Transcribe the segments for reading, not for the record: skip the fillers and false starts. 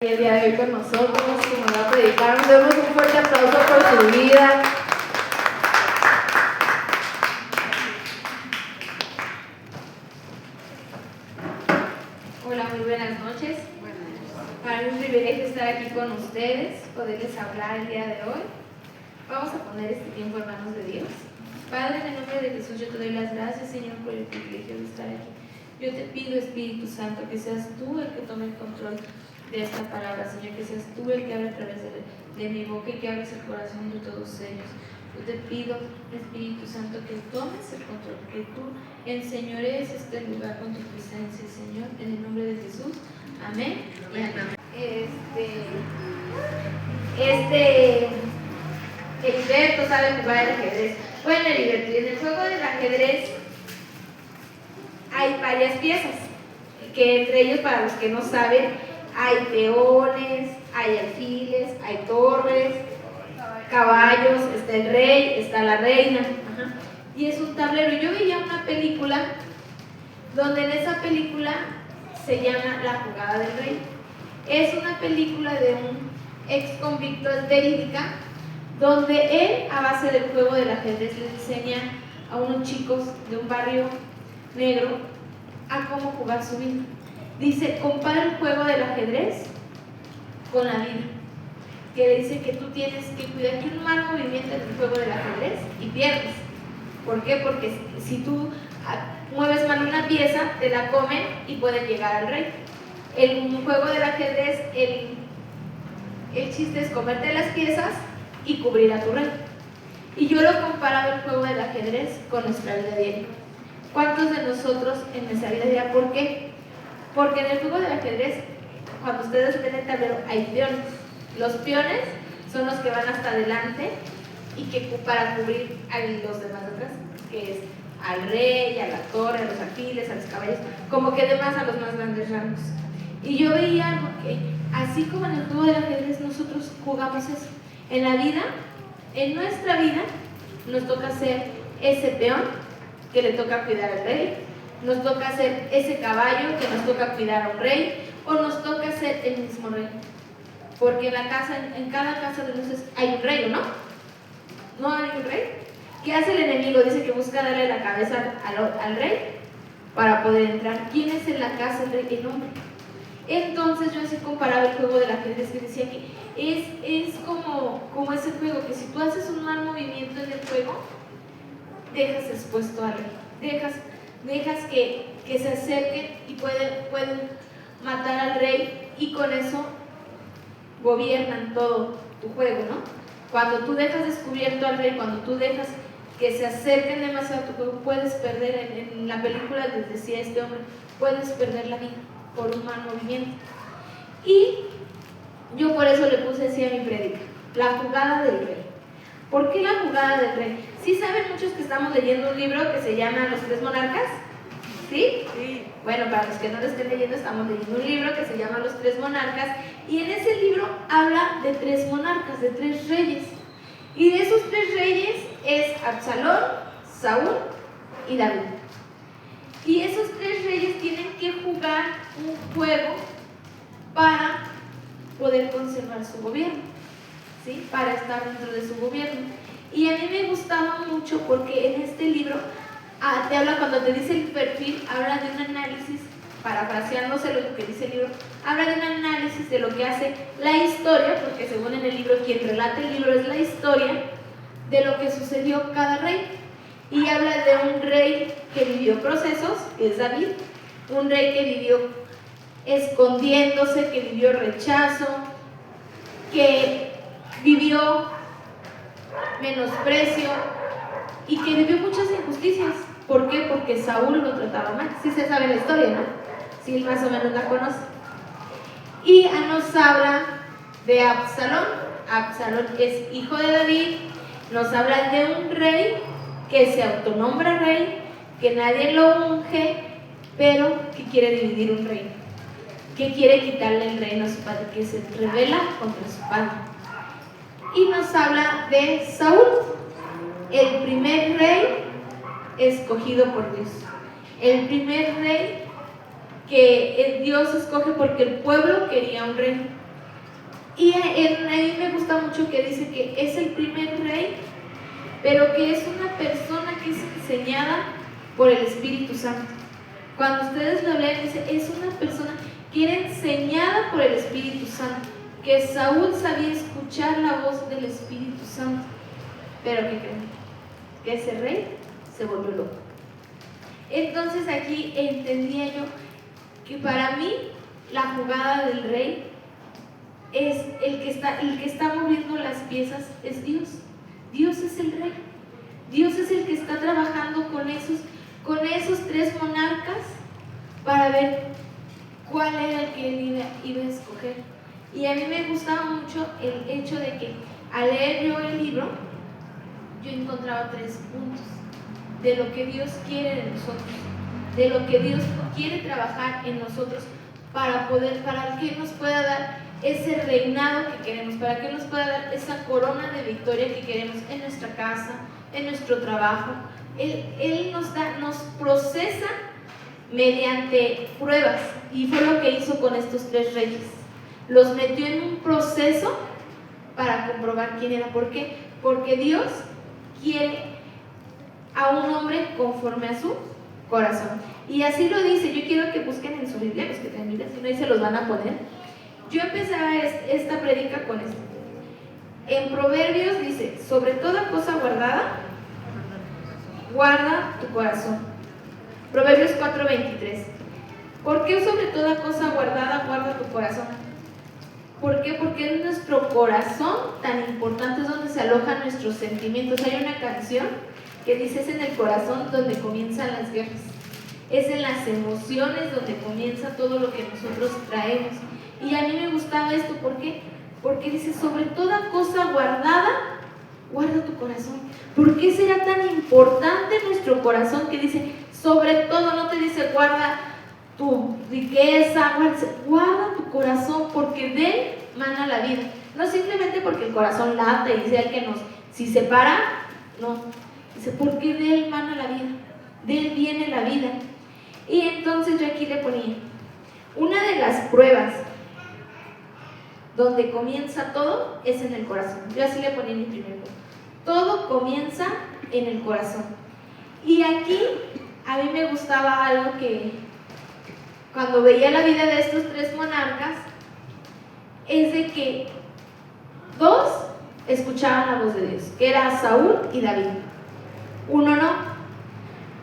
El día de hoy con nosotros, que nos va a predicar. Nos demos un fuerte aplauso por su vida. Hola, muy buenas noches. Para mí es un privilegio estar aquí con ustedes, poderles hablar el día de hoy. Vamos a poner este tiempo en manos de Dios. Padre, en el nombre de Jesús, yo te doy las gracias, Señor, por el privilegio de estar aquí. Yo te pido, Espíritu Santo, que seas tú el que tome el control de esta palabra, Señor, que seas tú el que hable a través de mi boca y que abres el corazón de todos ellos. Yo te pido, Espíritu Santo, que tomes el control, que tú enseñorees este lugar con tu presencia, Señor, en el nombre de Jesús. Amén. Y amén. Heriberto sabe jugar al ajedrez. Bueno, Heriberto, en el juego del ajedrez hay varias piezas, que entre ellos, para los que no saben, hay peones, hay alfiles, hay torres, caballos, está el rey, está la reina. Y es un tablero. Yo veía una película donde en esa película se llama La jugada del rey. Es una película de un ex convicto, es verídica, donde él, a base del juego del ajedrez, le enseña a unos chicos de un barrio negro a cómo jugar su vida. Dice, compara el juego del ajedrez con la vida, que dice que tú tienes que cuidar que un mal movimiento en el juego del ajedrez y pierdes. ¿Por qué? Porque si tú mueves mal una pieza, te la comen y pueden llegar al rey. El juego del ajedrez, el chiste es comerte las piezas y cubrir a tu rey. Y yo lo comparaba el juego del ajedrez con nuestra vida diaria. ¿Cuántos de nosotros en nuestra vida diaria? ¿Por qué? Porque en el juego del ajedrez, cuando ustedes ven el tablero, hay peones. Los peones son los que van hasta adelante y que para cubrir a los demás atrás, que es al rey, a la torre, a los alfiles, a los caballos, como que demás a los más grandes rangos. Y yo veía algo que, así como en el juego del ajedrez, nosotros jugamos eso. En la vida, en nuestra vida, nos toca ser ese peón que le toca cuidar al rey, nos toca ser ese caballo que nos toca cuidar a un rey, o nos toca ser el mismo rey. Porque en cada casa de luces hay un rey, ¿o no? ¿No hay un rey? ¿Qué hace el enemigo? Dice que busca darle la cabeza al rey para poder entrar. ¿Quién es en la casa el rey? El hombre. Entonces yo así comparaba el juego del ajedrez, que decía que es como ese juego, que si tú haces un mal movimiento en el juego, dejas expuesto al rey, dejas que se acerquen y pueden matar al rey, y con eso gobiernan todo tu juego, ¿no? Cuando tú dejas descubierto al rey, cuando tú dejas que se acerquen demasiado a tu juego, puedes perder. En la película les decía este hombre, puedes perder la vida por un mal movimiento. Y yo por eso le puse así a mi prédica, la jugada del rey. ¿Por qué la jugada del rey? ¿Sí saben muchos que estamos leyendo un libro que se llama Los Tres Monarcas? ¿Sí? Sí. Bueno, para los que no lo estén leyendo, estamos leyendo un libro que se llama Los Tres Monarcas, y en ese libro habla de tres monarcas, de tres reyes. Y de esos tres reyes es Absalón, Saúl y David. Y esos tres reyes tienen que jugar un juego para poder conservar su gobierno, ¿sí? Para estar dentro de su gobierno. Y a mí me gustaba mucho porque en este libro te habla, cuando te dice el perfil, habla de un análisis, parafraseándose lo que dice el libro, habla de un análisis de lo que hace la historia, porque según en el libro, quien relata el libro es la historia de lo que sucedió cada rey. Y habla de un rey que vivió procesos, que es David, un rey que vivió escondiéndose, que vivió rechazo, que vivió menosprecio y que vivió muchas injusticias. ¿Por qué? Porque Saúl lo trataba mal. Sí se sabe la historia, ¿no? Sí, más o menos la conoce. Y nos habla de Absalón. Absalón es hijo de David. Nos habla de un rey que se autonombra rey, que nadie lo unge, pero que quiere dividir un reino, que quiere quitarle el reino a su padre, que se rebela contra su padre. Y nos habla de Saúl, el primer rey escogido por Dios, el primer rey que Dios escoge porque el pueblo quería un rey. Y a mí me gusta mucho que dice que es el primer rey, pero que es una persona que es enseñada por el Espíritu Santo. Cuando ustedes lo leen, dice, es una persona que era enseñada por el Espíritu Santo, que Saúl sabía escuchar la voz del Espíritu Santo. Pero ¿qué creen? Que ese rey se volvió loco. Entonces aquí entendía yo que para mí la jugada del rey es el que está moviendo las piezas, es Dios. Dios es el rey. Dios es el que está trabajando con esos tres monarcas para ver cuál era el que él iba a escoger. Y a mí me gustaba mucho el hecho de que al leer yo el libro, yo encontraba 3 puntos de lo que Dios quiere de nosotros, de lo que Dios quiere trabajar en nosotros para que nos pueda dar ese reinado que queremos, para que nos pueda dar esa corona de victoria que queremos en nuestra casa, en nuestro trabajo. Él nos procesa mediante pruebas, y fue lo que hizo con estos 3 reyes. Los metió en un proceso para comprobar quién era. ¿Por qué? Porque Dios quiere a un hombre conforme a su corazón. Y así lo dice. Yo quiero que busquen en su Biblia, los que tienen Biblia, si no ahí se los van a poner. Yo empezaba esta prédica con esto. En Proverbios dice, sobre toda cosa guardada, guarda tu corazón. Proverbios 4:23. ¿Por qué sobre toda cosa guardada guarda tu corazón? ¿Por qué? Porque es nuestro corazón tan importante, es donde se alojan nuestros sentimientos. Hay una canción que dice, es en el corazón donde comienzan las guerras. Es en las emociones donde comienza todo lo que nosotros traemos. Y a mí me gustaba esto, ¿por qué? Porque dice, sobre toda cosa guardada, guarda tu corazón. ¿Por qué será tan importante nuestro corazón que dice, sobre todo, no te dice guarda tu riqueza, guarda tu corazón, porque de él mana la vida? No simplemente porque el corazón late y sea el que si se para, no. Dice, porque de él mana la vida, de él viene la vida. Y entonces yo aquí le ponía, una de las pruebas donde comienza todo es en el corazón. Yo así le ponía en mi primer punto. Todo comienza en el corazón. Y aquí a mí me gustaba algo que cuando veía la vida de estos 3 monarcas, es de que 2 escuchaban la voz de Dios, que era Saúl y David. 1 no.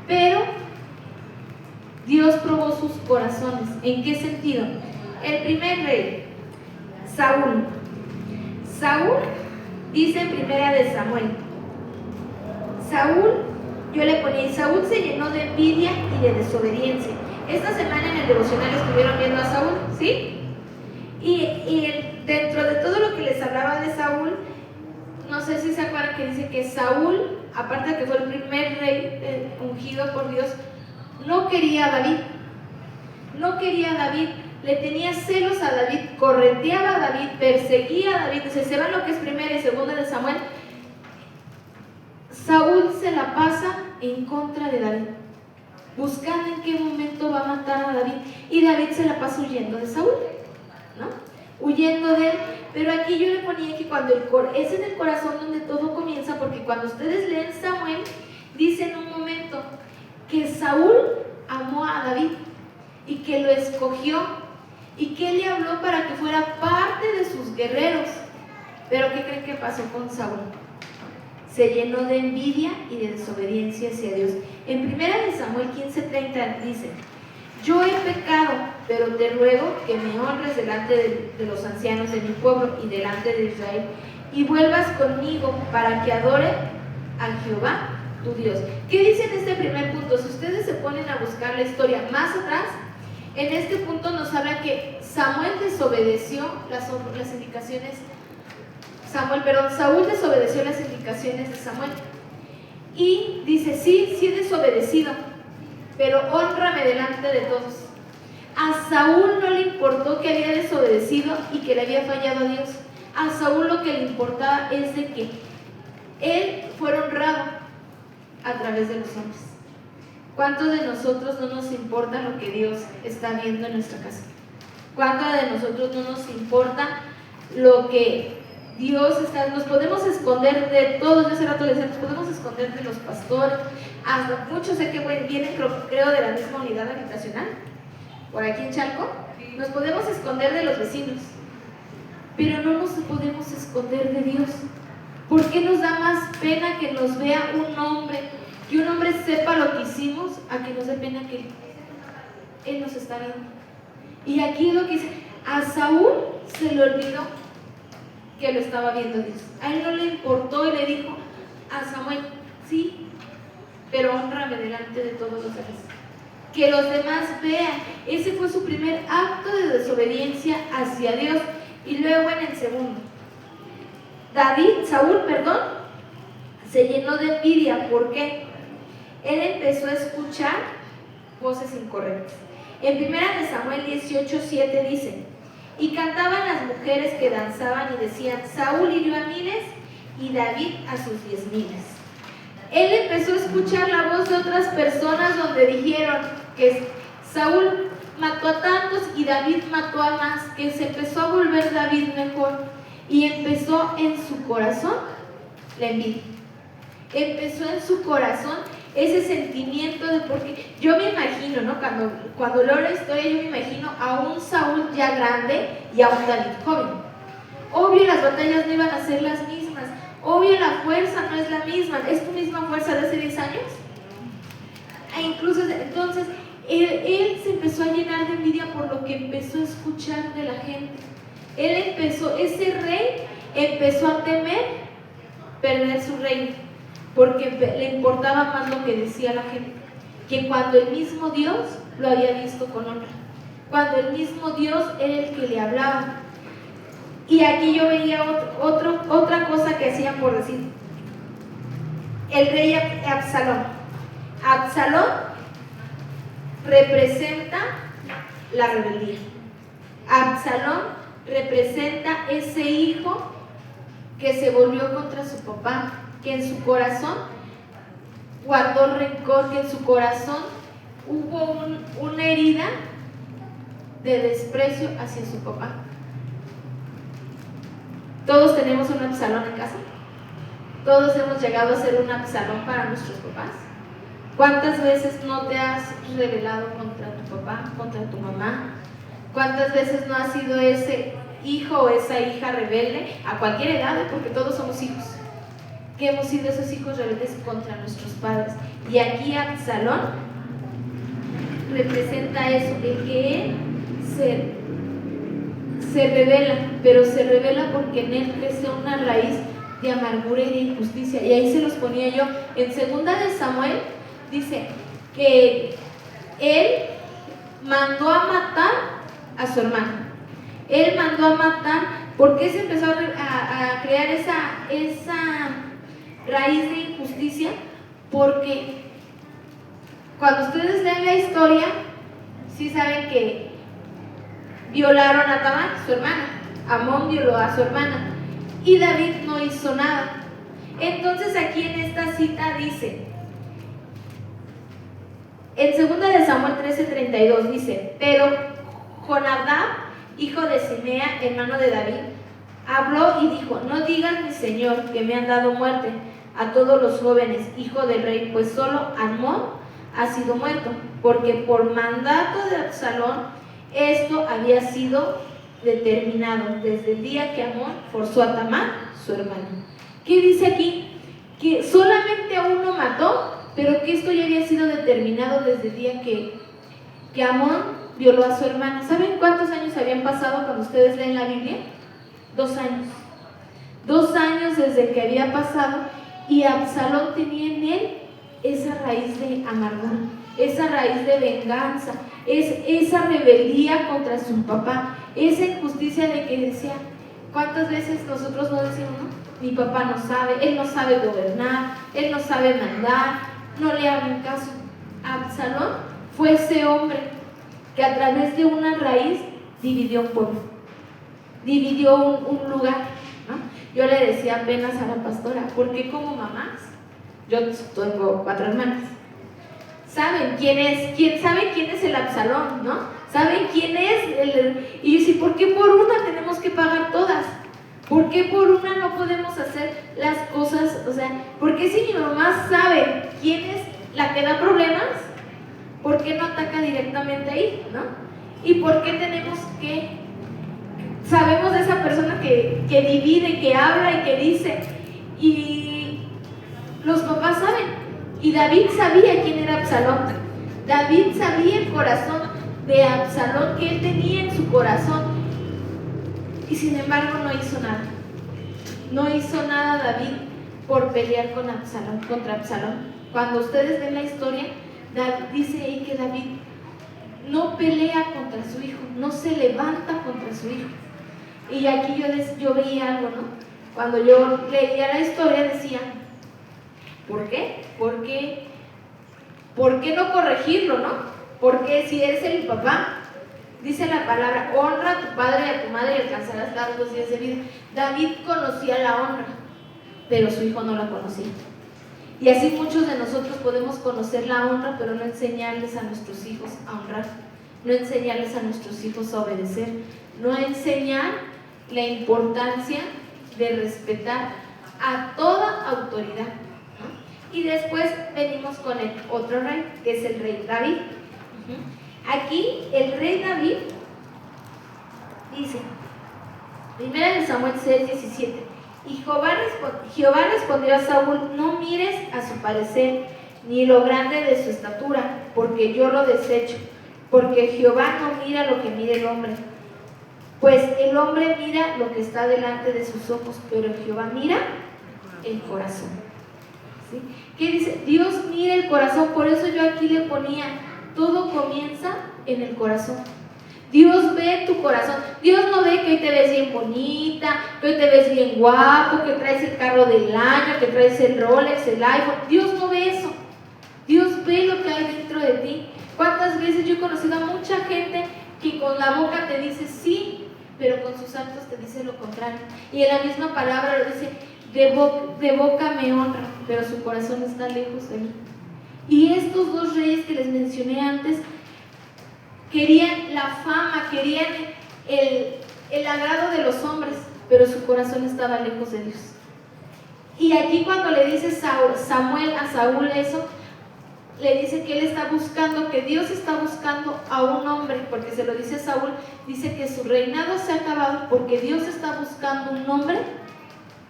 Pero Dios probó sus corazones. ¿En qué sentido? El primer rey, Saúl. Saúl dice en primera de Samuel. Saúl, yo le ponía, y Saúl se llenó de envidia y de desobediencia. Esta semana en el devocional estuvieron viendo a Saúl, ¿sí? Y dentro de todo lo que les hablaba de Saúl, no sé si se acuerdan que dice que Saúl, aparte de que fue el primer rey ungido por Dios, no quería a David. No quería a David. Le tenía celos a David, correteaba a David, perseguía a David. Entonces, se van lo que es primera y segunda de Samuel. Saúl se la pasa en contra de David, buscando en qué momento va a matar a David. Y David se la pasa huyendo de Saúl, ¿no? Huyendo de él. Pero aquí yo le ponía que cuando es en el corazón donde todo comienza, porque cuando ustedes leen Samuel, dice en un momento que Saúl amó a David y que lo escogió y que él le habló para que fuera parte de sus guerreros. Pero ¿qué creen que pasó con Saúl? Se llenó de envidia y de desobediencia hacia Dios. En 1 Samuel 15:30 dice, yo he pecado, pero te ruego que me honres delante de los ancianos de mi pueblo y delante de Israel, y vuelvas conmigo para que adore a Jehová tu Dios. ¿Qué dice en este primer punto? Si ustedes se ponen a buscar la historia más atrás, en este punto nos habla que Saúl desobedeció las indicaciones. Saúl desobedeció las indicaciones de Samuel. Y dice, sí he desobedecido, pero hónrame delante de todos. A Saúl no le importó que había desobedecido y que le había fallado a Dios. A Saúl lo que le importaba es de que él fuera honrado a través de los hombres. ¿Cuántos de nosotros no nos importa lo que Dios está viendo en nuestra casa? ¿Cuántos de nosotros no nos importa lo que Dios está, nos podemos esconder de todos. Yo hace rato les decía, nos podemos esconder de los pastores, hasta muchos sé que vienen creo de la misma unidad habitacional, por aquí en Chalco, nos podemos esconder de los vecinos, pero no nos podemos esconder de Dios. ¿Por qué nos da más pena que nos vea un hombre, que un hombre sepa lo que hicimos, a que nos dé pena que Él nos está viendo? Y aquí es lo que dice, a Saúl se le olvidó que lo estaba viendo Dios. A él no le importó y le dijo a Samuel, sí, pero hónrame delante de todos los demás. Que los demás vean. Ese fue su primer acto de desobediencia hacia Dios. Y luego en el segundo, Saúl, se llenó de envidia. ¿Por qué? Él empezó a escuchar voces incorrectas. En 1 Samuel 18:7 dice, y cantaban las mujeres que danzaban y decían, Saúl hirió a miles y David a sus 10,000. Él empezó a escuchar la voz de otras personas donde dijeron que Saúl mató a tantos y David mató a más, que se empezó a volver David mejor, y empezó en su corazón la envidia. Empezó en su corazón ese sentimiento de, porque yo me imagino, ¿no? Cuando leo la historia, yo me imagino a un Saúl ya grande y a un David joven. Obvio las batallas no iban a ser las mismas, obvio la fuerza no es la misma. ¿Es tu misma fuerza de hace 10 años? E incluso entonces él se empezó a llenar de envidia por lo que empezó a escuchar de la gente. Ese rey empezó a temer perder su reino, porque le importaba más lo que decía la gente, que cuando el mismo Dios lo había visto con honra, cuando el mismo Dios era el que le hablaba. Y aquí yo veía otra cosa que hacían, por decir, el rey Absalón. Absalón representa la rebeldía. Absalón representa ese hijo que se volvió contra su papá, que en su corazón guardó rencor, que en su corazón hubo una herida de desprecio hacia su papá. Todos tenemos un Absalón en casa. Todos hemos llegado a ser un Absalón para nuestros papás. ¿Cuántas veces no te has rebelado contra tu papá, contra tu mamá? ¿Cuántas veces no has sido ese hijo o esa hija rebelde a cualquier edad? Porque todos somos hijos, que hemos sido esos hijos rebeldes contra nuestros padres. Y aquí Absalón representa eso, el que él se revela, pero se revela porque en él crece una raíz de amargura y de injusticia. Y ahí se los ponía yo. En 2 Samuel dice que él mandó a matar a su hermano. Él mandó a matar porque se empezó a crear esa raíz de injusticia, porque cuando ustedes leen la historia, sí saben que violaron a Tamar, su hermana. Amón violó a su hermana y David no hizo nada. Entonces aquí en esta cita dice, en 2 Samuel 13:32 dice, pero Jonadab, hijo de Simea, hermano de David, habló y dijo, no digas mi señor que me han dado muerte a todos los jóvenes, hijo del rey, pues solo Amón ha sido muerto, porque por mandato de Absalón esto había sido determinado desde el día que Amón forzó a Tamar, su hermano. ¿Qué dice aquí? Que solamente a uno mató, pero que esto ya había sido determinado desde el día que Amón violó a su hermana. ¿Saben cuántos años habían pasado cuando ustedes leen la Biblia? 2 años. 2 años desde que había pasado, y Absalón tenía en él esa raíz de amargura, esa raíz de venganza, esa rebeldía contra su papá, esa injusticia de que decía, ¿cuántas veces nosotros no decimos, no? Mi papá no sabe, él no sabe gobernar, él no sabe mandar, no le hagan caso. Absalón fue ese hombre que a través de una raíz dividió un pueblo, dividió un lugar, ¿no? Yo le decía apenas a la pastora, porque como mamás, yo tengo 4 hermanas, ¿saben quién es el Absalón, no? ¿Saben quién es? Y yo decía, ¿por qué por una tenemos que pagar todas? ¿Por qué por una no podemos hacer las cosas? O sea, ¿por qué si mi mamá sabe quién es la que da problemas, por qué no ataca directamente ahí, ¿no? ¿Y por qué tenemos que, sabemos de esa persona que divide, que habla y que dice? Y los papás saben, y David sabía quién era Absalón. David sabía el corazón de Absalón que él tenía en su corazón. Y sin embargo no hizo nada. No hizo nada David por pelear con Absalón, contra Absalón. Cuando ustedes ven la historia, dice ahí que David no pelea contra su hijo, no se levanta contra su hijo. Y aquí yo veía algo, ¿no? Cuando yo leía la historia decía, ¿por qué? ¿Por qué no corregirlo, no? Porque si eres el papá, dice la palabra, honra a tu padre y a tu madre y alcanzarás largos días de vida. David conocía la honra, pero su hijo no la conocía. Y así muchos de nosotros podemos conocer la honra, pero no enseñarles a nuestros hijos a honrar, no enseñarles a nuestros hijos a obedecer, no enseñar la importancia de respetar a toda autoridad, ¿no? Y después venimos con el otro rey, que es el rey David. Aquí el rey David dice, 1 Samuel 6:17, y Jehová respondió a Saúl, no mires a su parecer, ni lo grande de su estatura, porque yo lo desecho, porque Jehová no mira lo que mira el hombre, pues el hombre mira lo que está delante de sus ojos, pero Jehová mira el corazón. ¿Sí? ¿Qué dice? Dios mira el corazón, por eso yo aquí le ponía, todo comienza en el corazón. Dios ve tu corazón. Dios no ve que hoy te ves bien bonita, que hoy te ves bien guapo, que traes el carro del año, que traes el Rolex, el iPhone. Dios no ve eso. Dios ve lo que hay dentro de ti. ¿Cuántas veces yo he conocido a mucha gente que con la boca te dice sí, pero con sus actos te dice lo contrario? Y en la misma palabra lo dice, de boca me honra, pero su corazón está lejos de mí. Y estos dos reyes que les mencioné antes querían la fama, querían el agrado de los hombres, pero su corazón estaba lejos de Dios. Y aquí cuando le dice Samuel a Saúl eso, le dice que él está buscando, que Dios está buscando a un hombre, porque se lo dice a Saúl, dice que su reinado se ha acabado porque Dios está buscando un hombre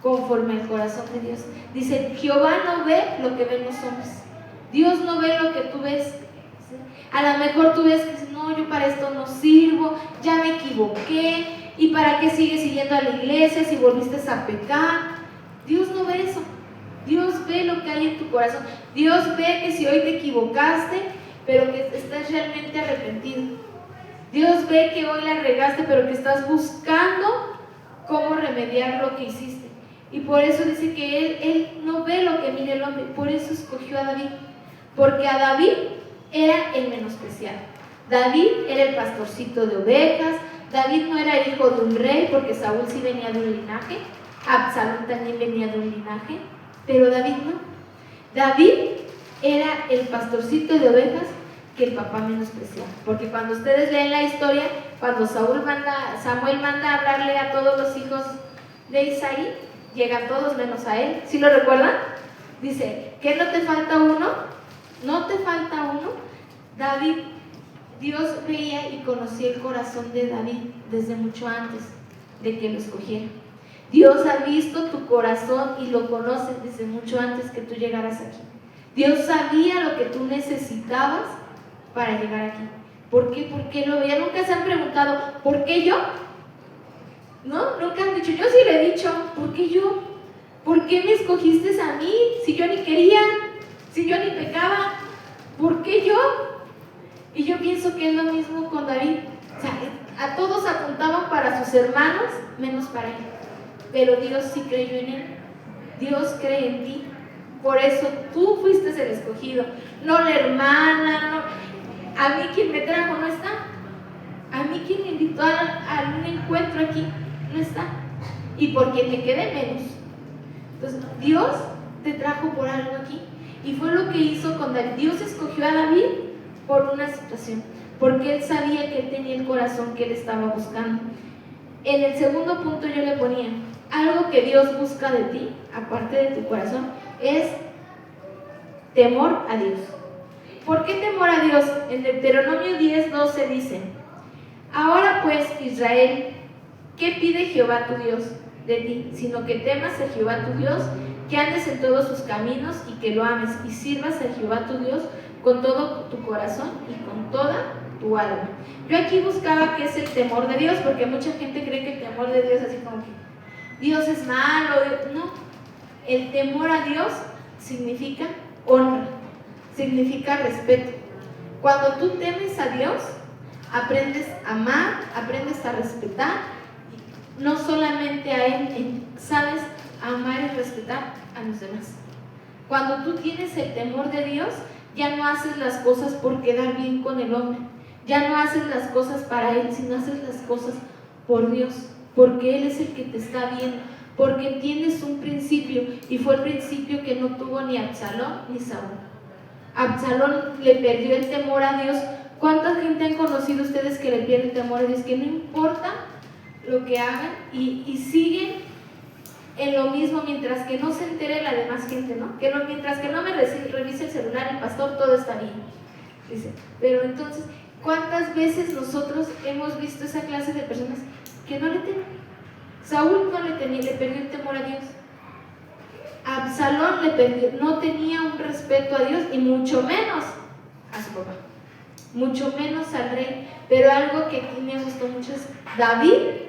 conforme al corazón de Dios. Dice, Jehová no ve lo que ven los hombres. Dios no ve lo que tú ves. ¿Sí? A lo mejor tú ves que no, yo para esto no sirvo, ya me equivoqué, ¿y para qué sigues siguiendo a la iglesia si volviste a pecar? Dios no ve eso. Dios ve lo que hay en tu corazón. Dios ve que si hoy te equivocaste, pero que estás realmente arrepentido. Dios ve que hoy la regaste, pero que estás buscando cómo remediar lo que hiciste. Y por eso dice que él no ve lo que mira el hombre. Por eso escogió a David. Porque a David era el menospreciado. David era el pastorcito de ovejas. David no era hijo de un rey, porque Saúl sí venía de un linaje. Absalón también venía de un linaje. Pero David no. David era el pastorcito de ovejas que el papá menospreciaba. Porque cuando ustedes leen la historia, cuando Samuel manda a hablarle a todos los hijos de Isaí, llegan todos menos a él. ¿Sí lo recuerdan? Dice, ¿qué no te falta uno? ¿No te falta uno? David, Dios veía y conocía el corazón de David desde mucho antes de que lo escogiera. Dios ha visto tu corazón y lo conoce desde mucho antes que tú llegaras aquí. Dios sabía lo que tú necesitabas para llegar aquí. ¿Por qué? ¿Por qué lo veía? Nunca se han preguntado, ¿por qué yo? ¿No? Nunca han dicho, yo sí le he dicho, ¿por qué yo? ¿Por qué me escogiste a mí? Si yo ni quería, si yo ni pecaba, ¿por qué yo? Y yo pienso que es lo mismo con David. O sea, a todos apuntaban para sus hermanos, menos para él. Pero Dios sí creyó en él. Dios cree en ti. Por eso tú fuiste el escogido. No la hermana, no. A mí quien me trajo no está. A mí quien me invitó a un encuentro aquí no está. Y por quien me quedé menos. Entonces Dios te trajo por algo aquí. Y fue lo que hizo con David. Dios escogió a David por una situación. Porque él sabía que él tenía el corazón que él estaba buscando. En el segundo punto yo le ponía, que Dios busca de ti, aparte de tu corazón, es temor a Dios. ¿Por qué temor a Dios? En Deuteronomio 10:12 dice: ahora pues, Israel, ¿qué pide Jehová tu Dios de ti? Sino que temas a Jehová tu Dios, que andes en todos sus caminos y que lo ames, y sirvas a Jehová tu Dios con todo tu corazón y con toda tu alma. Yo aquí buscaba qué es el temor de Dios, porque mucha gente cree que el temor de Dios es así como que Dios es malo. No, el temor a Dios significa honra, significa respeto. Cuando tú temes a Dios, aprendes a amar, aprendes a respetar, no solamente a Él, sabes amar y respetar a los demás. Cuando tú tienes el temor de Dios, ya no haces las cosas por quedar bien con el hombre, ya no haces las cosas para Él, sino haces las cosas por Dios, porque Él es el que te está viendo, porque tienes un principio, y fue el principio que no tuvo ni Absalón ni Saúl. Absalón le perdió el temor a Dios. ¿Cuánta gente han conocido ustedes que le pierde el temor a Dios? Que no importa lo que hagan y siguen en lo mismo mientras que no se entere la demás gente, ¿no? Mientras que no me revise el celular el pastor, todo está bien. Dice, pero entonces, ¿cuántas veces nosotros hemos visto esa clase de personas que no le temen? Saúl no le temía, le perdió el temor a Dios. Absalón no tenía un respeto a Dios y mucho menos a su papá, mucho menos al rey. Pero algo que aquí me gustó mucho es David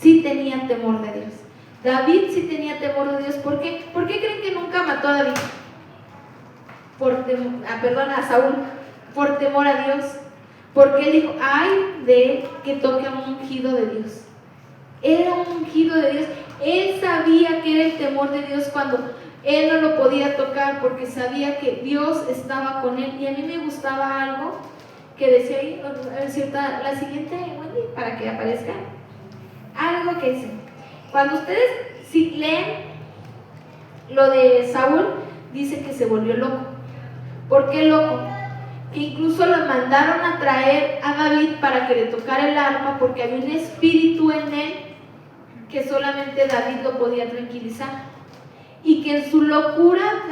sí tenía temor de Dios. David sí tenía temor de Dios. ¿Por qué? ¿Por qué creen que nunca mató a David? A Saúl, por temor a Dios. Porque él dijo, ay de él que toque a un ungido de Dios. Era un ungido de Dios. Él sabía que era el temor de Dios cuando él no lo podía tocar, porque sabía que Dios estaba con él. Y a mí me gustaba algo que decía ahí, la siguiente, Wendy, para que aparezca. Algo que dice, cuando ustedes si leen lo de Saúl, dice que se volvió loco. ¿Por qué loco? Que incluso lo mandaron a traer a David para que le tocara el arpa, porque había un espíritu en él que solamente David lo podía tranquilizar. Y que en su locura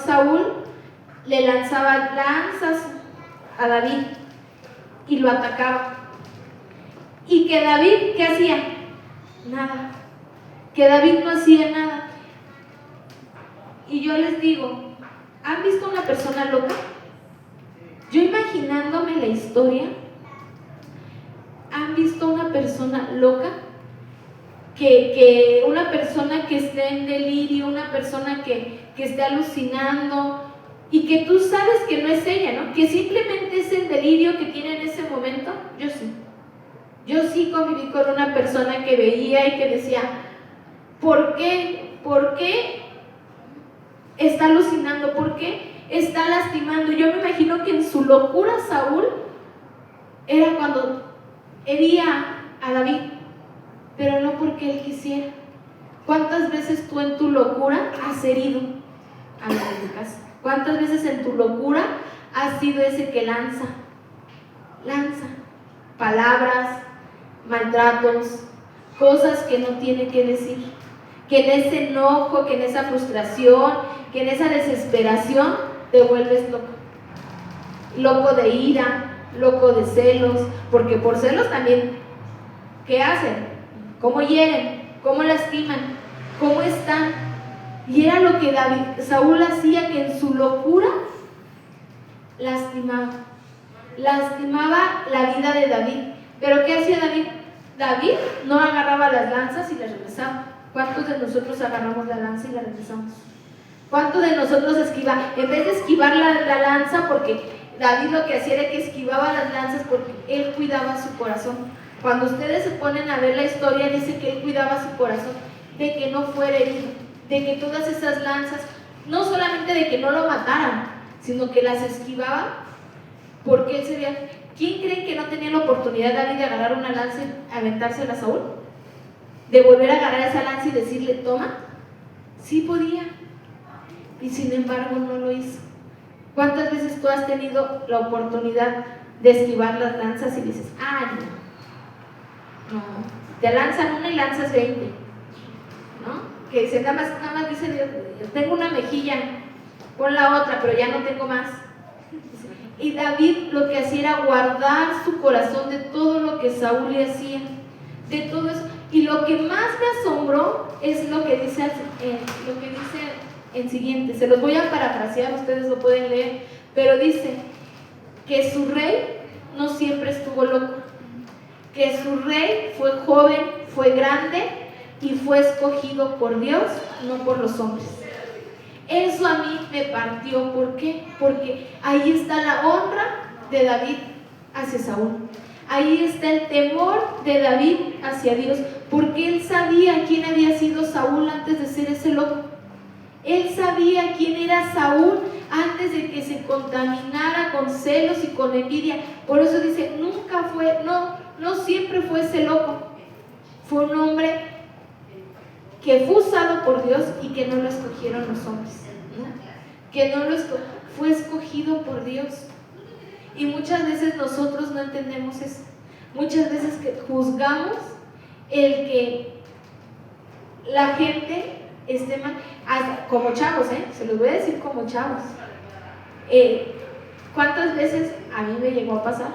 Saúl le lanzaba lanzas a David y lo atacaba. Y que David, ¿qué hacía? Nada. Que David no hacía nada. Y yo les digo, ¿han visto una persona loca? Yo imaginándome la historia, ¿han visto una persona loca? Que una persona que esté en delirio, una persona que esté alucinando y que tú sabes que no es ella, ¿no? Que simplemente es el delirio que tiene en ese momento. Yo sí conviví con una persona que veía y que decía, ¿por qué está alucinando? ¿Por qué está lastimando? Yo me imagino que en su locura Saúl era cuando hería a David, pero no porque él quisiera. ¿Cuántas veces tú en tu locura has herido a los de tu casa? ¿Cuántas veces en tu locura has sido ese que lanza palabras, maltratos, cosas que no tiene que decir? Que en ese enojo, que en esa frustración, que en esa desesperación te vuelves loco de ira, loco de celos, porque por celos también, ¿qué hacen? ¿Cómo hieren? ¿Cómo lastiman? ¿Cómo están? Y era lo que Saúl hacía, que en su locura lastimaba la vida de David. ¿Pero qué hacía David? David no agarraba las lanzas y las regresaba. ¿Cuántos de nosotros agarramos la lanza y la regresamos? ¿Cuántos de nosotros esquivamos? En vez de esquivar la lanza, porque David lo que hacía era que esquivaba las lanzas porque él cuidaba su corazón. Cuando ustedes se ponen a ver la historia, dice que él cuidaba su corazón de que no fuera herido, de que todas esas lanzas, no solamente de que no lo mataran, sino que las esquivaba, porque él sería. ¿Quién cree que no tenía la oportunidad David de agarrar una lanza y aventársela a Saúl? De volver a agarrar esa lanza y decirle, toma. Sí podía, y sin embargo no lo hizo. ¿Cuántas veces tú has tenido la oportunidad de esquivar las lanzas y dices, no, te lanzan una y lanzas 20? que dice, nada más dice Dios, tengo una mejilla, pon la otra, pero ya no tengo más. Y David lo que hacía era guardar su corazón de todo lo que Saúl le hacía, de todo eso. Y lo que más me asombró es lo que dice en siguiente. Se los voy a parafrasear, ustedes lo pueden leer, pero dice que su rey no siempre estuvo loco, que su rey fue joven, fue grande y fue escogido por Dios, no por los hombres. Eso a mí me partió. ¿Por qué? Porque ahí está la honra de David hacia Saúl. Ahí está el temor de David hacia Dios, porque él sabía quién había sido Saúl antes de ser ese loco. Él sabía quién era Saúl antes de que se contaminara con celos y con envidia. Por eso dice, no siempre fue ese loco. Fue un hombre que fue usado por Dios y que no lo escogieron los hombres, ¿no? Que no lo fue escogido por Dios. Y muchas veces nosotros no entendemos eso. Muchas veces que juzgamos el que la gente esté mal, como chavos, se los voy a decir como chavos. ¿Cuántas veces a mí me llegó a pasar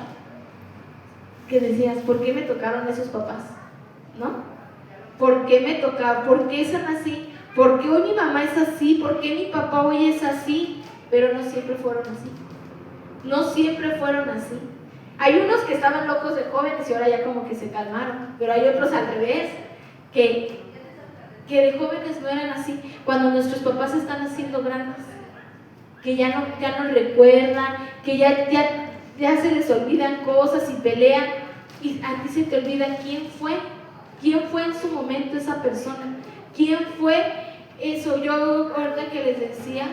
que decías, ¿por qué me tocaron esos papás? ¿No? ¿Por qué me tocaba? ¿Por qué son así? ¿Por qué hoy mi mamá es así? ¿Por qué mi papá hoy es así? Pero no siempre fueron así. No siempre fueron así. Hay unos que estaban locos de jóvenes y ahora ya como que se calmaron, pero hay otros al revés, que de jóvenes no eran así. Cuando nuestros papás están haciendo grandes, que ya no recuerdan, que ya se les olvidan cosas y pelean, y a ti se te olvida quién fue en su momento esa persona, quién fue eso. Yo ahorita que les decía,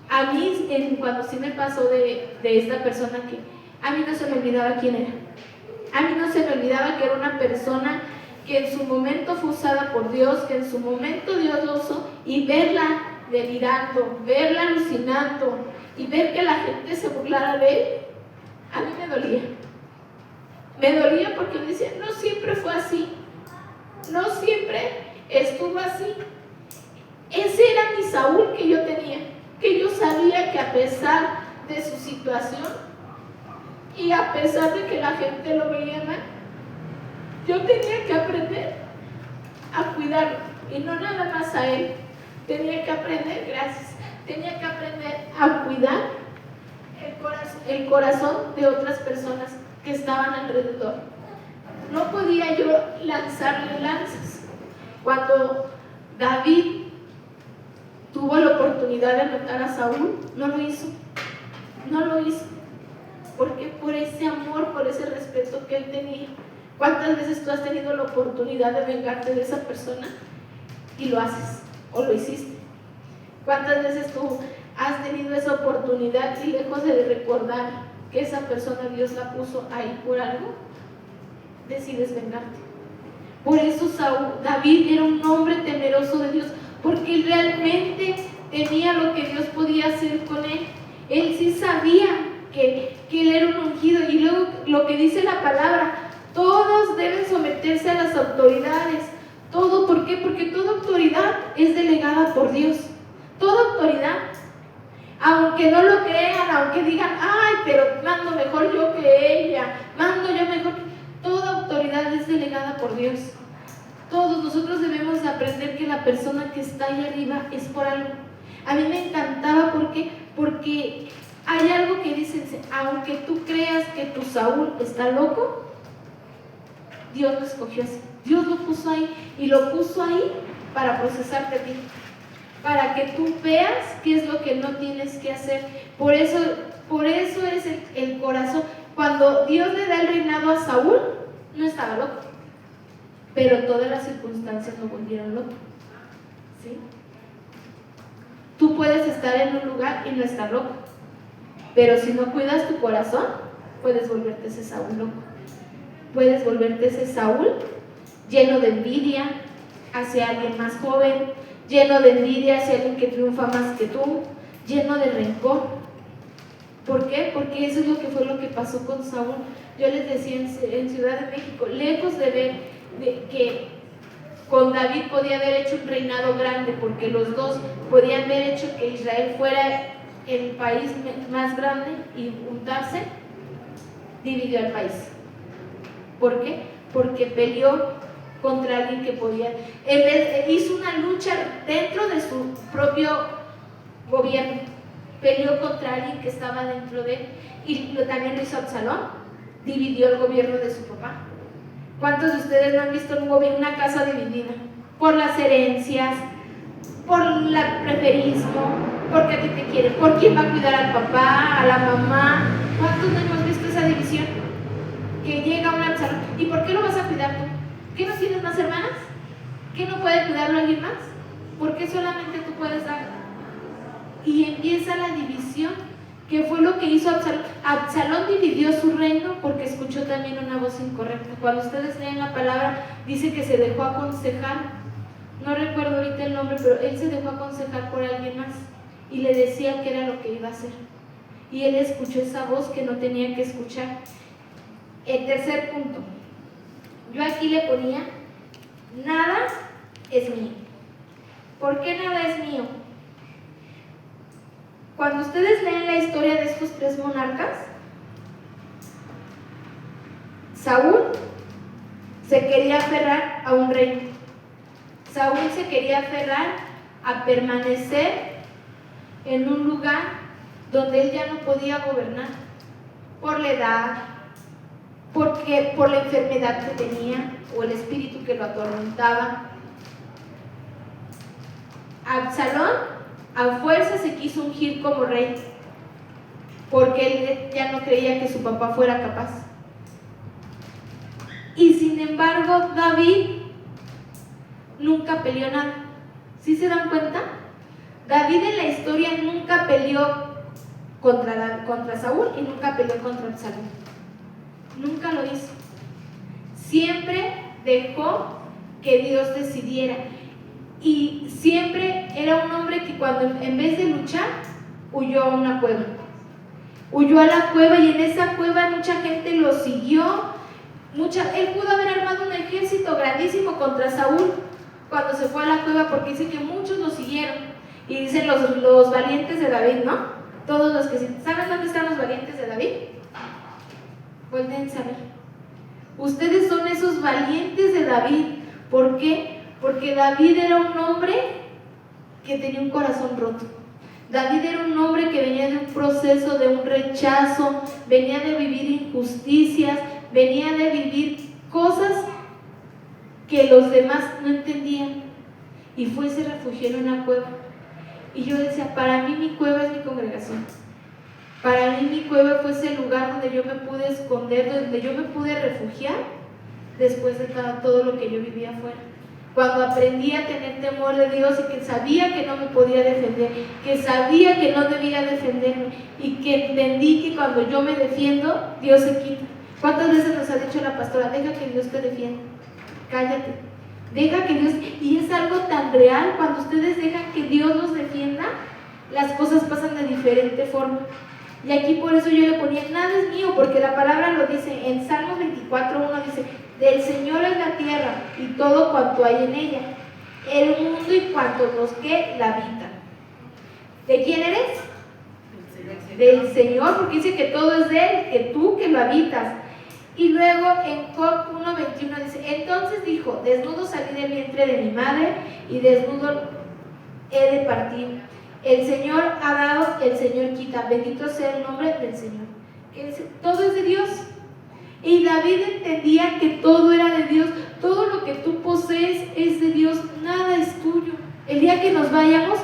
a mí cuando sí me pasó de esta persona, que a mí no se me olvidaba quién era, a mí no se me olvidaba que era una persona que en su momento fue usada por Dios, que en su momento Dios lo usó, y verla delirando, verla alucinando y ver que la gente se burlara de él, a mí me dolía. Me dolía porque me decía, no siempre fue así, no siempre estuvo así. Ese era mi Saúl que yo tenía, que yo sabía que a pesar de su situación y a pesar de que la gente lo veía mal, yo tenía que aprender a cuidarlo, y no nada más a él. Tenía que aprender, tenía que aprender a cuidar el corazón de otras personas que estaban alrededor. No podía yo lanzarle lanzas. Cuando David tuvo la oportunidad de matar a Saúl, no lo hizo. Porque por ese amor, por ese respeto que él tenía. ¿Cuántas veces tú has tenido la oportunidad de vengarte de esa persona y lo haces o lo hiciste? ¿Cuántas veces tú has tenido esa oportunidad y lejos de recordar que esa persona Dios la puso ahí por algo, decides vengarte? Por eso David era un hombre temeroso de Dios, porque él realmente tenía lo que Dios podía hacer con él. Él sí sabía que él era un ungido. Y luego lo que dice la palabra, todos deben someterse a las autoridades. Todo, ¿por qué? Porque toda autoridad es delegada por Dios. Toda autoridad, aunque no lo crean, aunque digan, ay, pero mando mejor yo que ella, mando yo mejor, toda autoridad es delegada por Dios. Todos nosotros debemos de aprender que la persona que está ahí arriba es por algo. A mí me encantaba, porque hay algo que dicen, aunque tú creas que tu Saúl está loco, Dios lo escogió así. Dios lo puso ahí, y lo puso ahí para procesarte a ti, para que tú veas qué es lo que no tienes que hacer. Por eso es el corazón. Cuando Dios le da el reinado a Saúl, no estaba loco, pero todas las circunstancias lo volvieron loco, ¿sí? Tú puedes estar en un lugar y no estar loco, pero si no cuidas tu corazón, puedes volverte ese Saúl loco. Puedes volverte ese Saúl lleno de envidia hacia alguien más joven, lleno de envidia hacia alguien que triunfa más que tú, lleno de rencor. ¿Por qué? Porque eso es lo que pasó con Saúl. Yo les decía en Ciudad de México, lejos de ver que con David podía haber hecho un reinado grande, porque los dos podían haber hecho que Israel fuera el país más grande y juntarse, dividió el país. ¿Por qué? Porque peleó contra alguien que podía, hizo una lucha dentro de su propio gobierno, peleó contra alguien que estaba dentro de él, y también lo hizo Absalón, dividió el gobierno de su papá. ¿Cuántos de ustedes no han visto una casa dividida? Por las herencias, por el preferismo, porque a ti te quieren, por quién va a cuidar al papá, a la mamá. ¿Cuántos no hemos visto esa división? Que llega un Absalón, ¿y por qué lo vas a cuidar tú? ¿Qué no tienes más hermanas? ¿Qué no puede cuidarlo alguien más? ¿Por qué solamente tú puedes dar? Y empieza la división, que fue lo que hizo Absalón. Absalón dividió su reino porque escuchó también una voz incorrecta. Cuando ustedes leen la palabra, dice que se dejó aconsejar. No recuerdo ahorita el nombre, pero él se dejó aconsejar por alguien más y le decía que era lo que iba a hacer. Y él escuchó esa voz que no tenía que escuchar. El tercer punto. Yo aquí le ponía, nada es mío. ¿Por qué nada es mío? Cuando ustedes leen la historia de estos tres monarcas, Saúl se quería aferrar a un reino. Saúl se quería aferrar a permanecer en un lugar donde él ya no podía gobernar, por la edad, por la enfermedad que tenía o el espíritu que lo atormentaba. Absalón a fuerza se quiso ungir como rey porque él ya no creía que su papá fuera capaz. Y sin embargo, David nunca peleó nada. ¿Sí se dan cuenta? David en la historia nunca peleó contra Saúl y nunca peleó contra Absalón. Nunca lo hizo. Siempre dejó que Dios decidiera. Y siempre era un hombre que cuando en vez de luchar, huyó a una cueva. Huyó a la cueva y en esa cueva mucha gente lo siguió. Él pudo haber armado un ejército grandísimo contra Saúl cuando se fue a la cueva, porque dice que muchos lo siguieron. Y dicen los valientes de David, ¿no? Todos los que... ¿Saben dónde están los valientes de David? Pueden saber. Ustedes son esos valientes de David. ¿Por qué? Porque David era un hombre que tenía un corazón roto. David era un hombre que venía de un proceso, de un rechazo, venía de vivir injusticias, venía de vivir cosas que los demás no entendían. Y se refugió en una cueva. Y yo decía, para mí mi cueva es mi congregación. Para mí mi cueva fue ese lugar donde yo me pude esconder, donde yo me pude refugiar después de todo lo que yo vivía afuera. Cuando aprendí a tener temor de Dios y que sabía que no me podía defender, que sabía que no debía defenderme y que entendí que cuando yo me defiendo, Dios se quita. ¿Cuántas veces nos ha dicho la pastora, deja que Dios te defienda? Cállate, deja que Dios... Y es algo tan real, cuando ustedes dejan que Dios los defienda, las cosas pasan de diferente forma. Y aquí por eso yo le ponía, nada es mío, porque la palabra lo dice, en Salmos 24:1 dice, del Señor es la tierra y todo cuanto hay en ella, el mundo y cuantos los que la habitan. ¿De quién eres? Del Señor, porque dice que todo es de Él, que tú que lo habitas. Y luego en Job 1:21 dice, entonces dijo, desnudo salí del vientre de mi madre y desnudo he de partir. El Señor ha dado, el Señor quita, bendito sea el nombre del Señor. Todo es de Dios. Y David entendía que todo era de Dios, todo lo que tú posees es de Dios, nada es tuyo. El día que nos vayamos,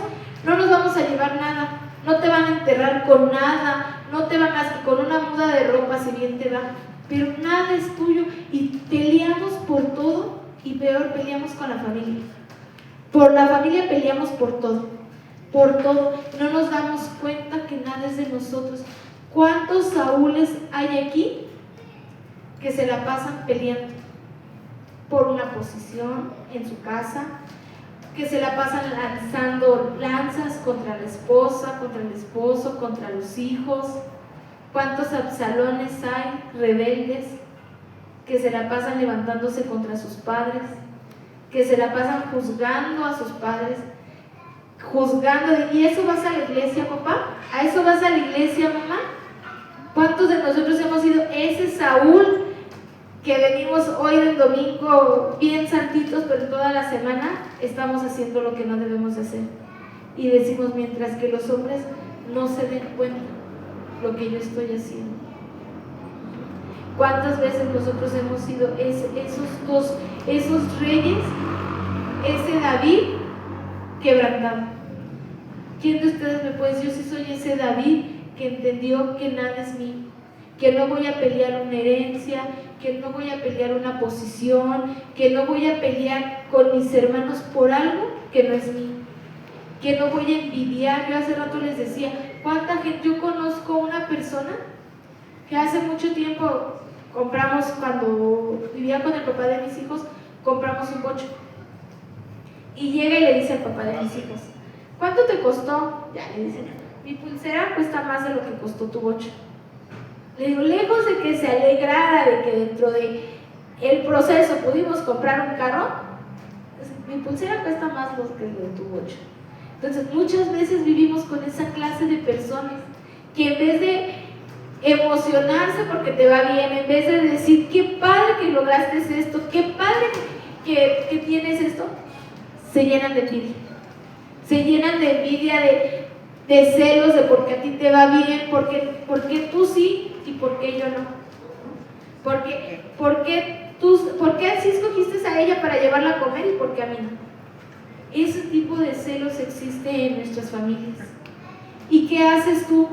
no nos vamos a llevar nada, no te van a enterrar con nada, no te van a con una muda de ropa si bien te da, pero nada es tuyo. Y peleamos por todo, y peor, peleamos con la familia. Por la familia peleamos por todo. Por todo, no nos damos cuenta que nada es de nosotros. ¿Cuántos Saúles hay aquí que se la pasan peleando por una posición en su casa, que se la pasan lanzando lanzas contra la esposa, contra el esposo, contra los hijos? ¿Cuántos Absalones hay rebeldes que se la pasan levantándose contra sus padres? que se la pasan juzgando a sus padres, juzgando. ¿Y eso vas a la iglesia, papá? ¿A eso vas a la iglesia, mamá? ¿Cuántos de nosotros hemos sido ese Saúl que venimos hoy del domingo bien santitos, pero toda la semana estamos haciendo lo que no debemos hacer? Y decimos, mientras que los hombres no se den cuenta lo que yo estoy haciendo. ¿Cuántas veces nosotros hemos sido esos reyes, ese David quebrantado? ¿Quién de ustedes me puede decir? Yo sí soy ese David que entendió que nada es mío, que no voy a pelear una herencia, que no voy a pelear una posición, que no voy a pelear con mis hermanos por algo que no es mío, que no voy a envidiar. Yo hace rato les decía, ¿cuánta gente? Yo conozco una persona que hace mucho tiempo compramos, cuando vivía con el papá de mis hijos, compramos un bocho. Y llega y le dice al papá de mis hijos, ¿cuánto te costó? Ya le dicen, mi pulsera cuesta más de lo que costó tu bocho. Le digo, lejos de que se alegrara de que dentro de el proceso pudimos comprar un carro, mi pulsera cuesta más lo que lo de tu bocho. Entonces muchas veces vivimos con esa clase de personas que en vez de emocionarse porque te va bien, en vez de decir, qué padre que lograste esto, qué padre que tienes esto, se llenan de envidia. Se llenan de envidia, de celos, de porque a ti te va bien, porque tú sí y porque yo no. ¿Por qué así escogiste a ella para llevarla a comer y por qué a mí no? Ese tipo de celos existe en nuestras familias. ¿Y qué haces tú?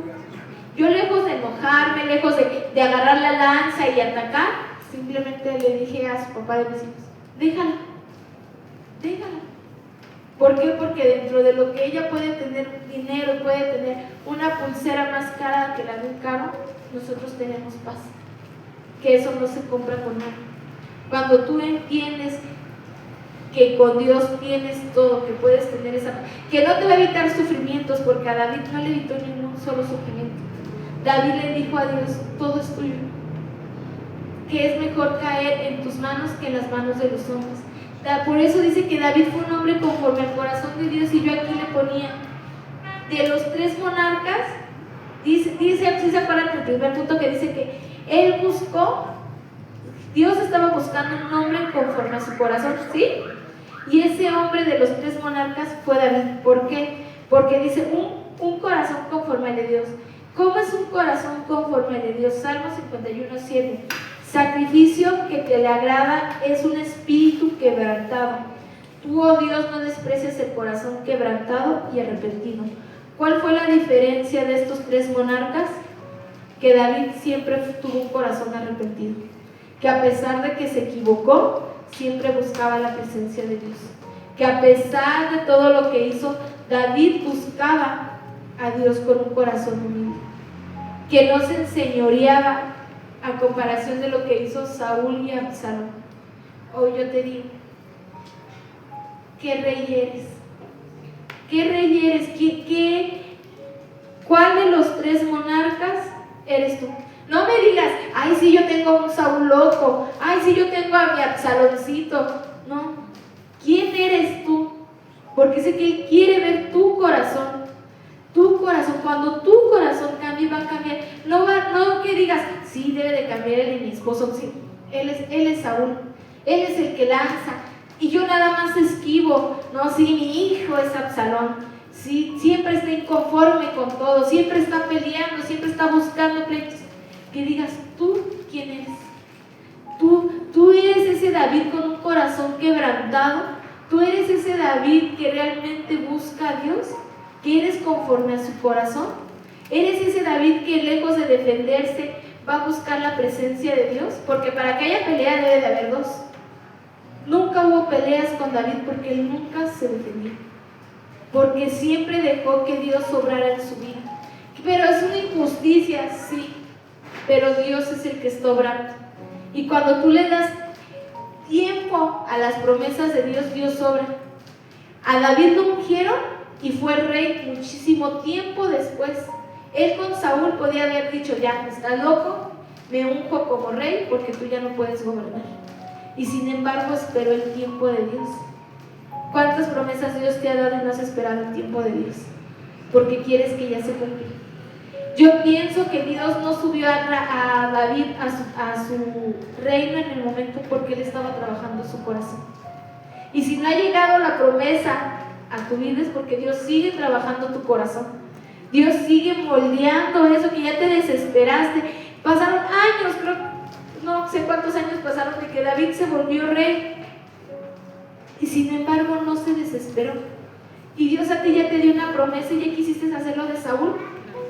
Yo, lejos de enojarme, lejos de agarrar la lanza y atacar, simplemente le dije a su papá de mis hijos, déjala. ¿Por qué? Porque dentro de lo que ella puede tener dinero, puede tener una pulsera más cara que la de un carro, nosotros tenemos paz. Que eso no se compra con nada. Cuando tú entiendes que con Dios tienes todo, que puedes tener esa paz, que no te va a evitar sufrimientos, porque a David no le evitó ningún solo sufrimiento. David le dijo a Dios, todo es tuyo, que es mejor caer en tus manos que en las manos de los hombres. Por eso dice que David fue un hombre conforme al corazón de Dios. Y yo aquí le ponía, de los 3 monarcas, dice, ¿sí se acuerdan del primer punto que dice que él buscó? Dios estaba buscando un hombre conforme a su corazón, ¿sí? Y ese hombre de los 3 monarcas fue David. ¿Por qué? Porque dice un corazón conforme al de Dios. ¿Cómo es un corazón conforme al de Dios? Salmo 51:7. Sacrificio que te le agrada es un espíritu quebrantado. Tú, oh Dios, no desprecias el corazón quebrantado y arrepentido. ¿Cuál fue la diferencia de estos 3 monarcas? Que David siempre tuvo un corazón arrepentido, que a pesar de que se equivocó, siempre buscaba la presencia de Dios, que a pesar de todo lo que hizo, David buscaba a Dios con un corazón humilde, que no se enseñoreaba a comparación de lo que hizo Saúl y Absalón. Hoy yo te digo, ¿qué rey eres? ¿Qué rey eres? ¿Cuál de los 3 monarcas eres tú? No me digas, ay, sí, yo tengo un Saúl loco, ay, sí, yo tengo a mi Absaloncito. No, ¿quién eres tú? Porque sé que Él quiere ver tu corazón. Tu corazón, cuando tu corazón cambie, va a cambiar. No que digas, sí, debe de cambiar él y mi esposo. Sí, él es Saúl, él es el que lanza, y yo nada más esquivo. No, sí, mi hijo es Absalón. Sí, siempre está inconforme con todo, siempre está peleando, siempre está buscando pleitos. Que digas, ¿tú quién eres? Tú eres ese David con un corazón quebrantado. Tú eres ese David que realmente busca a Dios, que eres conforme a su corazón. Eres ese David que lejos de defenderse va a buscar la presencia de Dios, porque para que haya pelea debe de haber 2. Nunca hubo peleas con David porque él nunca se defendió, porque siempre dejó que Dios obrara en su vida. Pero es una injusticia, sí, pero Dios es el que está obrando. Y cuando tú le das tiempo a las promesas de Dios, Dios obra. A David lo ungieron y fue rey muchísimo tiempo después. Él con Saúl podía haber dicho, ya, estás loco, me unjo como rey porque tú ya no puedes gobernar. y sin embargo esperó el tiempo de Dios. ¿Cuántas promesas Dios te ha dado y no has esperado el tiempo de Dios? Porque quieres que ya se cumpla. Yo pienso que Dios no subió a David a su reino en el momento porque él estaba trabajando su corazón. Y si no ha llegado la promesa a tu vida es porque Dios sigue trabajando tu corazón. Dios sigue moldeando eso que ya te desesperaste. Pasaron años, creo, no sé cuántos años pasaron de que David se volvió rey. Y sin embargo no se desesperó. Y Dios a ti ya te dio una promesa y ya quisiste hacerlo de Saúl.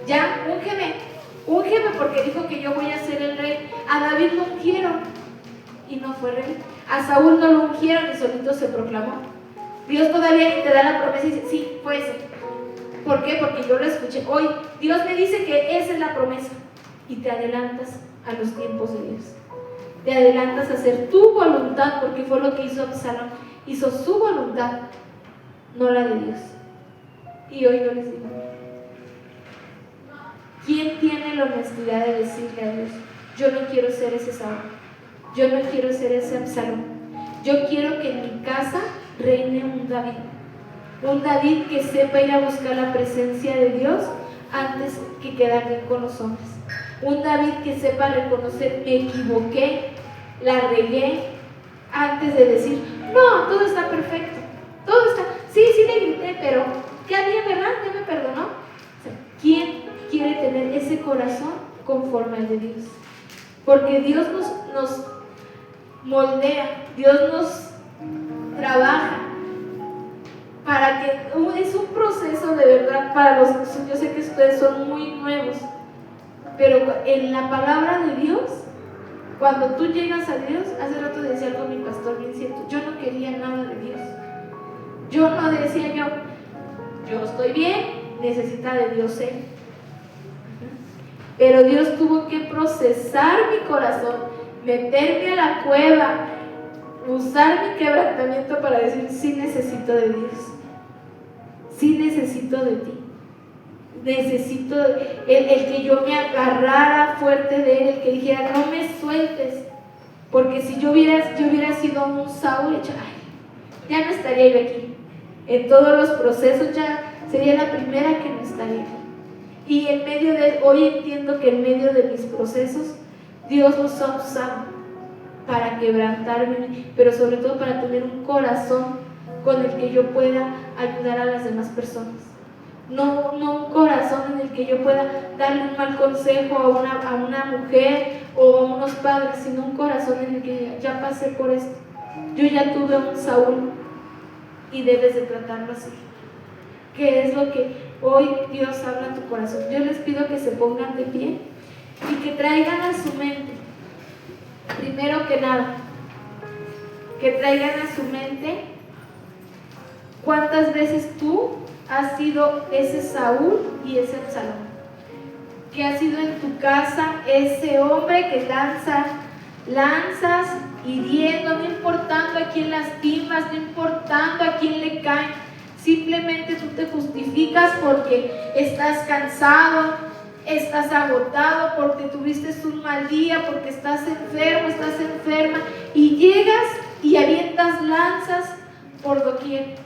Ya, úngeme porque dijo que yo voy a ser el rey. A David lo ungieron y no fue rey. A Saúl no lo ungieron y solito se proclamó. Dios todavía te da la promesa y dice, sí, fue ese. ¿Por qué? Porque yo lo escuché. Hoy Dios me dice que esa es la promesa. Y te adelantas a los tiempos de Dios. Te adelantas a hacer tu voluntad, porque fue lo que hizo Absalón. Hizo su voluntad, no la de Dios. Y hoy yo les digo, ¿quién tiene la honestidad de decirle a Dios, yo no quiero ser ese Saúl, yo no quiero ser ese Absalón, yo quiero que en mi casa reine un David que sepa ir a buscar la presencia de Dios antes que quedar bien con los hombres, un David que sepa reconocer, me equivoqué, la regué, antes de decir, no, todo está perfecto, todo está, sí le grité, pero ya bien, ¿verdad? Ya me perdonó. O sea, ¿quién quiere tener ese corazón conforme al de Dios? Porque Dios nos moldea, Dios nos trabaja para que, es un proceso de verdad para los, yo sé que ustedes son muy nuevos, pero en la palabra de Dios, cuando tú llegas a Dios, hace rato decía algo mi pastor bien cierto, yo no quería nada de Dios, yo no decía yo estoy bien, necesita de Dios él. Pero Dios tuvo que procesar mi corazón, meterme a la cueva, usar mi quebrantamiento para decir, sí necesito de Dios, sí necesito de ti, necesito el que yo me agarrara fuerte de él, el que dijera, no me sueltes, porque si yo hubiera sido un Saúl, ya no estaría yo aquí, en todos los procesos ya sería la primera que no estaría aquí. Y en medio de, hoy entiendo que en medio de mis procesos, Dios los ha usado para quebrantarme, pero sobre todo para tener un corazón con el que yo pueda ayudar a las demás personas. No un corazón en el que yo pueda darle un mal consejo a una mujer o a unos padres, sino un corazón en el que ya pasé por esto. Yo ya tuve un Saúl y debes de tratarlo así. ¿Qué es lo que hoy Dios habla a tu corazón? Yo les pido que se pongan de pie y que traigan a su mente, primero que nada, que traigan a su mente cuántas veces tú has sido ese Saúl y ese Absalón, que has sido en tu casa ese hombre que lanzas hiriendo, no importando a quién lastimas, no importando a quién le caen. Simplemente tú te justificas porque estás cansado, estás agotado, porque tuviste un mal día, porque estás enfermo, estás enferma, y llegas y avientas lanzas por doquier.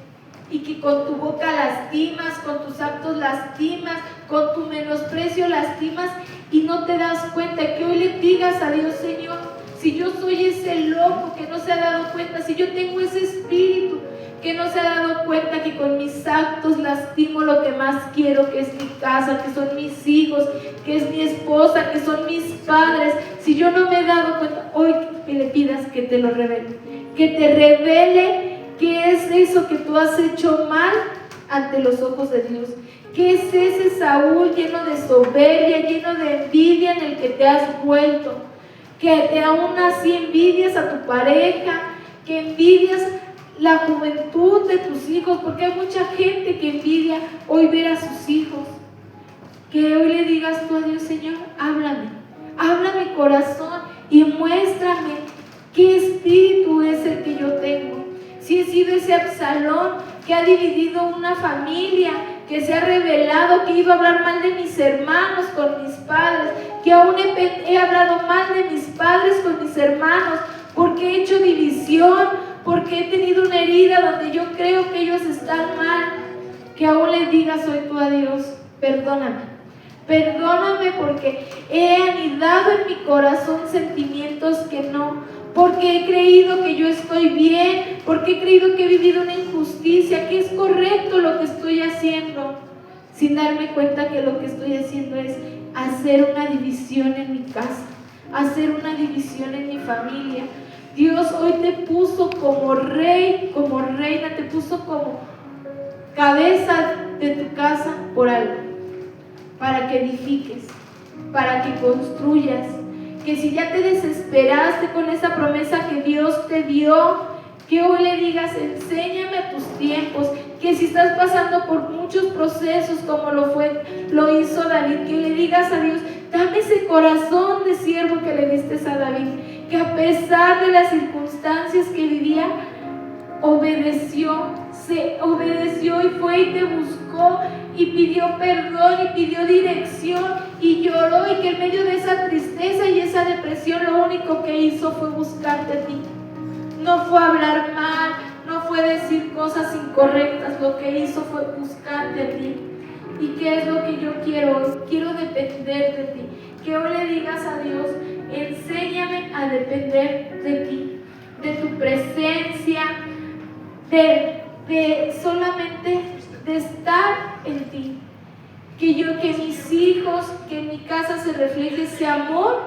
Y que con tu boca lastimas, con tus actos lastimas, con tu menosprecio lastimas, y no te das cuenta. Que hoy le digas a Dios, Señor, si yo soy ese loco que no se ha dado cuenta, si yo tengo ese espíritu que no se ha dado cuenta que con mis actos lastimo lo que más quiero, que es mi casa, que son mis hijos, que es mi esposa, que son mis padres, si yo no me he dado cuenta, hoy que le pidas que te lo revele, que te revele qué es eso que tú has hecho mal ante los ojos de Dios. ¿Qué es ese Saúl lleno de soberbia, lleno de envidia en el que te has vuelto? Que aún así envidias a tu pareja, que envidias la juventud de tus hijos, porque hay mucha gente que envidia hoy ver a sus hijos. Que hoy le digas tú a Dios, Señor, háblame mi corazón y muéstrame qué espíritu es el que yo tengo. Si he sido ese Absalón que ha dividido una familia, que se ha revelado, que iba a hablar mal de mis hermanos con mis padres, que aún he hablado mal de mis padres con mis hermanos, porque he hecho división, porque he tenido una herida donde yo creo que ellos están mal, que aún les digas hoy tú a Dios, perdóname. Perdóname porque he anidado en mi corazón sentimientos que no, porque he creído que yo estoy bien, porque he creído que he vivido una injusticia, que es correcto lo que estoy haciendo, sin darme cuenta que lo que estoy haciendo es hacer una división en mi casa, hacer una división en mi familia. Dios hoy te puso como rey, como reina, te puso como cabeza de tu casa por algo, para que edifiques, para que construyas, que si ya te desesperaste con esa promesa que Dios te dio, que hoy le digas, enséñame a tus tiempos, que si estás pasando por muchos procesos como lo hizo David, que le digas a Dios, dame ese corazón de siervo que le diste a David, que a pesar de las circunstancias que vivía, obedeció y fue y te buscó y pidió perdón y pidió dirección y lloró, y que en medio de esa tristeza y esa depresión lo único que hizo fue buscarte a ti. No fue hablar mal, no fue decir cosas incorrectas, lo que hizo fue buscarte a ti. ¿Y qué es lo que yo quiero hoy? Quiero depender de ti. Que hoy le digas a Dios, enséñame a depender de ti, de tu presencia, de solamente de estar en ti. Que mis hijos, que en mi casa se refleje ese amor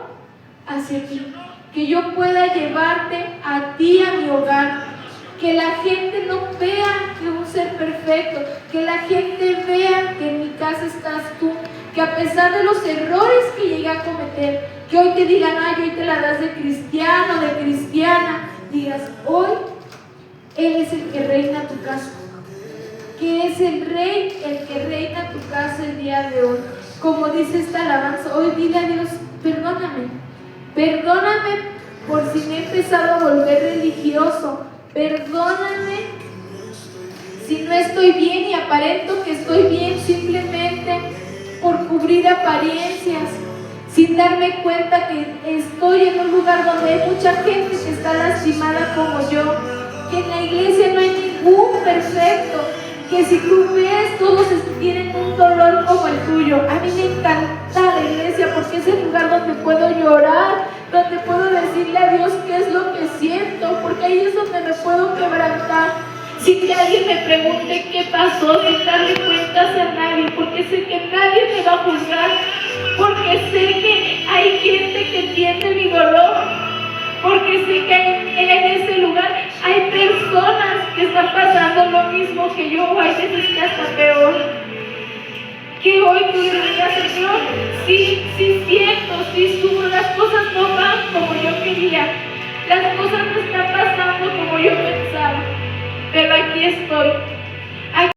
hacia ti. Que yo pueda llevarte a ti a mi hogar. Que la gente no vea que un ser perfecto, que la gente vea que en mi casa estás tú, que a pesar de los errores que llegué a cometer, que hoy te digan, ay, hoy te la das de cristiano, de cristiana, digas, hoy Él es el que reina tu casa, que es el Rey el que reina tu casa el día de hoy. Como dice esta alabanza, hoy dile a Dios, perdóname por si me he empezado a volver religioso, perdóname si no estoy bien y aparento que estoy bien simplemente por cubrir apariencias, sin darme cuenta que estoy en un lugar donde hay mucha gente que está lastimada como yo, que en la iglesia no hay ningún perfecto, que si tú ves todos tienen un dolor como el tuyo. A mí me encanta la iglesia porque es el lugar donde puedo llorar, donde puedo decirle a Dios qué es lo que siento, porque ahí es donde me puedo quebrantar sin que alguien me pregunte qué pasó, sin darle cuentas a nadie, porque sé que nadie me va a juzgar, porque sé que hay gente que entiende mi dolor, porque sé que en ese lugar hay personas que están pasando lo mismo que yo, o hay veces que hasta peor. Que hoy tú le digas, Señor, sí siento, sí sufro, las cosas no van como yo quería, las cosas no están pasando como yo pensaba, pero aquí estoy.